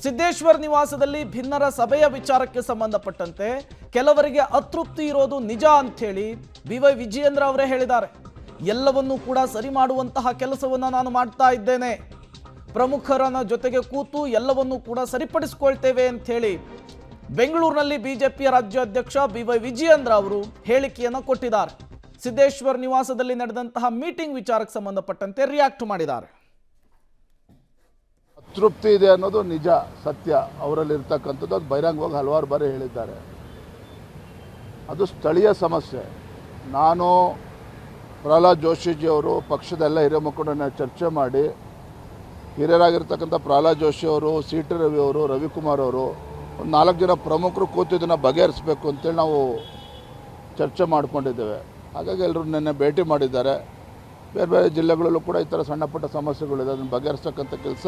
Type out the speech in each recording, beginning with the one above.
ಸಿದ್ದೇಶ್ವರ್ ನಿವಾಸದಲ್ಲಿ ಭಿನ್ನರ ಸಭೆಯ ವಿಚಾರಕ್ಕೆ ಸಂಬಂಧಪಟ್ಟಂತೆ ಕೆಲವರಿಗೆ ಅತೃಪ್ತಿ ಇರೋದು ನಿಜ ಅಂಥೇಳಿ ಬಿವೈ ವಿಜಯೇಂದ್ರ ಅವರೇ ಹೇಳಿದ್ದಾರೆ. ಎಲ್ಲವನ್ನೂ ಕೂಡ ಸರಿ ಮಾಡುವಂತಹ ಕೆಲಸವನ್ನು ನಾನು ಮಾಡ್ತಾ ಇದ್ದೇನೆ, ಪ್ರಮುಖರನ್ನ ಜೊತೆಗೆ ಕೂತು ಎಲ್ಲವನ್ನೂ ಕೂಡ ಸರಿಪಡಿಸಿಕೊಳ್ತೇವೆ ಅಂಥೇಳಿ ಬೆಂಗಳೂರಿನಲ್ಲಿ ಬಿಜೆಪಿಯ ರಾಜ್ಯಾಧ್ಯಕ್ಷ ಬಿವೈ ವಿಜಯೇಂದ್ರ ಅವರು ಹೇಳಿಕೆಯನ್ನು ಕೊಟ್ಟಿದ್ದಾರೆ. ಸಿದ್ದೇಶ್ವರ್ ನಿವಾಸದಲ್ಲಿ ನಡೆದಂತಹ ಮೀಟಿಂಗ್ ವಿಚಾರಕ್ಕೆ ಸಂಬಂಧಪಟ್ಟಂತೆ ರಿಯಾಕ್ಟ್ ಮಾಡಿದ್ದಾರೆ. ತೃಪ್ತಿ ಇದೆ ಅನ್ನೋದು ನಿಜ, ಸತ್ಯ. ಅವರಲ್ಲಿರ್ತಕ್ಕಂಥದ್ದು ಅದು ಬಹಿರಂಗವಾಗಿ ಹಲವಾರು ಬಾರಿ ಹೇಳಿದ್ದಾರೆ. ಅದು ಸ್ಥಳೀಯ ಸಮಸ್ಯೆ. ನಾನು ಪ್ರಹ್ಲಾದ್ ಜೋಶಿಜಿಯವರು ಪಕ್ಷದ ಎಲ್ಲ ಹಿರಿಯ ಮುಖಂಡರನ್ನ ಚರ್ಚೆ ಮಾಡಿ, ಹಿರಿಯರಾಗಿರ್ತಕ್ಕಂಥ ಪ್ರಹ್ಲಾದ್ ಜೋಶಿಯವರು, ಸಿ ಟಿ ರವಿ ಅವರು, ರವಿಕುಮಾರ್ ಅವರು, ಒಂದು 4 ಜನ ಪ್ರಮುಖರು ಕೂತು ಇದನ್ನು ಬಗೆಹರಿಸಬೇಕು ಅಂತೇಳಿ ನಾವು ಚರ್ಚೆ ಮಾಡಿಕೊಂಡಿದ್ದೇವೆ. ಹಾಗಾಗಿ ಎಲ್ಲರೂ ನಿನ್ನೆ ಭೇಟಿ ಮಾಡಿದ್ದಾರೆ. ಬೇರೆ ಬೇರೆ ಜಿಲ್ಲೆಗಳಲ್ಲೂ ಕೂಡ ಈ ಥರ ಸಣ್ಣ ಪುಟ್ಟ ಸಮಸ್ಯೆಗಳಿದೆ, ಅದನ್ನು ಬಗೆಹರಿಸ್ತಕ್ಕಂಥ ಕೆಲಸ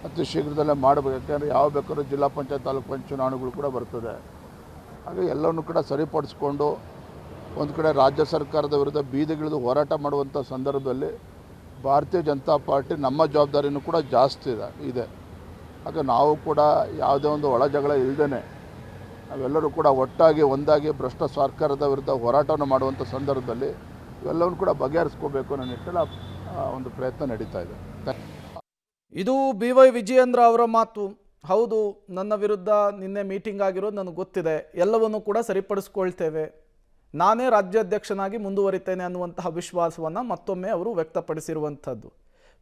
ಅತಿ ಶೀಘ್ರದಲ್ಲೇ ಮಾಡಬೇಕು. ಯಾಕೆಂದರೆ ಯಾವ ಬೇಕಾದ್ರೂ ಜಿಲ್ಲಾ ಪಂಚಾಯತ್ ತಾಲೂಕು ಪಂಚಾಯತ್ ಚುನಾವಣೆಗಳು ಕೂಡ ಬರ್ತದೆ. ಹಾಗೆ ಎಲ್ಲವನ್ನೂ ಕೂಡ ಸರಿಪಡಿಸ್ಕೊಂಡು ಒಂದು ಕಡೆ ರಾಜ್ಯ ಸರ್ಕಾರದ ವಿರುದ್ಧ ಬೀದಿಗಿಳಿದು ಹೋರಾಟ ಮಾಡುವಂಥ ಸಂದರ್ಭದಲ್ಲಿ ಭಾರತೀಯ ಜನತಾ ಪಾರ್ಟಿ ನಮ್ಮ ಜವಾಬ್ದಾರಿನೂ ಕೂಡ ಜಾಸ್ತಿ ಇದೆ. ಹಾಗೆ ನಾವು ಕೂಡ ಯಾವುದೇ ಒಂದು ಒಳ ಜಗಳ ಇಲ್ಲದೇ ನಾವೆಲ್ಲರೂ ಕೂಡ ಒಟ್ಟಾಗಿ ಒಂದಾಗಿ ಭ್ರಷ್ಟ ಸರ್ಕಾರದ ವಿರುದ್ಧ ಹೋರಾಟವನ್ನು ಮಾಡುವಂಥ ಸಂದರ್ಭದಲ್ಲಿ ಇವೆಲ್ಲವನ್ನು ಕೂಡ ಬಗೆಹರಿಸ್ಕೋಬೇಕು ಅನ್ನೋ ನಿಟ್ಟಿನಲ್ಲಿ ಒಂದು ಪ್ರಯತ್ನ ನಡೀತಾ ಇದೆ. ಇದು ಬಿವೈ ವಿಜಯೇಂದ್ರ ಅವರ ಮಾತು. ಹೌದು, ನನ್ನ ವಿರುದ್ಧ ನಿನ್ನೆ ಮೀಟಿಂಗ್ ಆಗಿರೋದು ನನಗೆ ಗೊತ್ತಿದೆ, ಎಲ್ಲವನ್ನು ಕೂಡ ಸರಿಪಡಿಸ್ಕೊಳ್ತೇವೆ, ನಾನೇ ರಾಜ್ಯಾಧ್ಯಕ್ಷನಾಗಿ ಮುಂದುವರಿತೇನೆ ಅನ್ನುವಂತಹ ವಿಶ್ವಾಸವನ್ನು ಮತ್ತೊಮ್ಮೆ ಅವರು ವ್ಯಕ್ತಪಡಿಸಿರುವಂಥದ್ದು.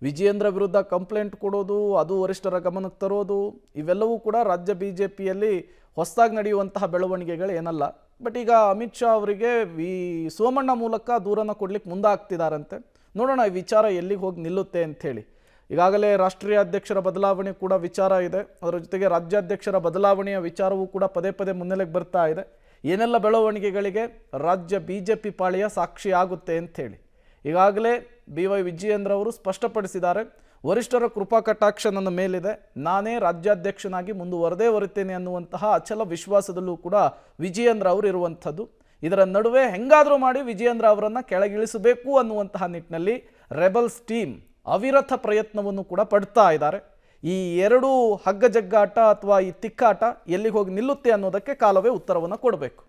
ವಿಜಯೇಂದ್ರ ವಿರುದ್ಧ ಕಂಪ್ಲೇಂಟ್ ಕೊಡೋದು, ಅದು ವರಿಷ್ಠರ ಗಮನಕ್ಕೆ ತರೋದು, ಇವೆಲ್ಲವೂ ಕೂಡ ರಾಜ್ಯ ಬಿಜೆಪಿಯಲ್ಲಿ ಹೊಸದಾಗಿ ನಡೆಯುವಂತಹ ಬೆಳವಣಿಗೆಗಳು ಏನಲ್ಲ. ಬಟ್ ಈಗ ಅಮಿತ್ ಶಾ ಅವರಿಗೆ ಸೋಮಣ್ಣ ಮೂಲಕ ದೂರನ್ನು ಕೊಡ್ಲಿಕ್ಕೆ ಮುಂದಾಗ್ತಿದ್ದಾರಂತೆ. ನೋಡೋಣ ಈ ವಿಚಾರ ಎಲ್ಲಿಗೆ ಹೋಗಿ ನಿಲ್ಲುತ್ತೆ ಅಂಥೇಳಿ. ಈಗಾಗಲೇ ರಾಷ್ಟ್ರೀಯ ಅಧ್ಯಕ್ಷರ ಬದಲಾವಣೆ ಕೂಡ ವಿಚಾರ ಇದೆ, ಅದರ ಜೊತೆಗೆ ರಾಜ್ಯಾಧ್ಯಕ್ಷರ ಬದಲಾವಣೆಯ ವಿಚಾರವೂ ಕೂಡ ಪದೇ ಪದೇ ಮುನ್ನೆಲೆಗೆ ಬರ್ತಾ ಇದೆ. ಏನೆಲ್ಲ ಬೆಳವಣಿಗೆಗಳಿಗೆ ರಾಜ್ಯ ಬಿಜೆಪಿ ಪಾಳೆಯ ಸಾಕ್ಷಿ ಆಗುತ್ತೆ ಅಂಥೇಳಿ ಈಗಾಗಲೇ ಬಿವೈ ವಿಜಯೇಂದ್ರ ಅವರು ಸ್ಪಷ್ಟಪಡಿಸಿದ್ದಾರೆ. ವರಿಷ್ಠರ ಕೃಪಾ ಕಟಾಕ್ಷ ನನ್ನ ಮೇಲಿದೆ, ನಾನೇ ರಾಜ್ಯಾಧ್ಯಕ್ಷನಾಗಿ ಮುಂದುವರೆದೇ ಬರುತ್ತೇನೆ ಅನ್ನುವಂತಹ ಅಚಲ ವಿಶ್ವಾಸದಲ್ಲೂ ಕೂಡ ವಿಜಯೇಂದ್ರ ಅವರು ಇರುವಂಥದ್ದು. ಇದರ ನಡುವೆ ಹೆಂಗಾದರೂ ಮಾಡಿ ವಿಜಯೇಂದ್ರ ಅವರನ್ನು ಕೆಳಗಿಳಿಸಬೇಕು ಅನ್ನುವಂತಹ ನಿಟ್ಟಿನಲ್ಲಿ ರೆಬಲ್ಸ್ ಟೀಮ್ ಅವಿರತ ಪ್ರಯತ್ನವನ್ನು ಕೂಡ ಪಡ್ತಾ ಇದ್ದಾರೆ. ಈ ಎರಡೂ ಹಗ್ಗ ಜಗ್ಗಾಟ ಅಥವಾ ಈ ತಿಕ್ಕಾಟ ಎಲ್ಲಿಗೆ ಹೋಗಿ ನಿಲ್ಲುತ್ತೆ ಅನ್ನೋದಕ್ಕೆ ಕಾಲವೇ ಉತ್ತರವನ್ನು ಕೊಡಬೇಕು.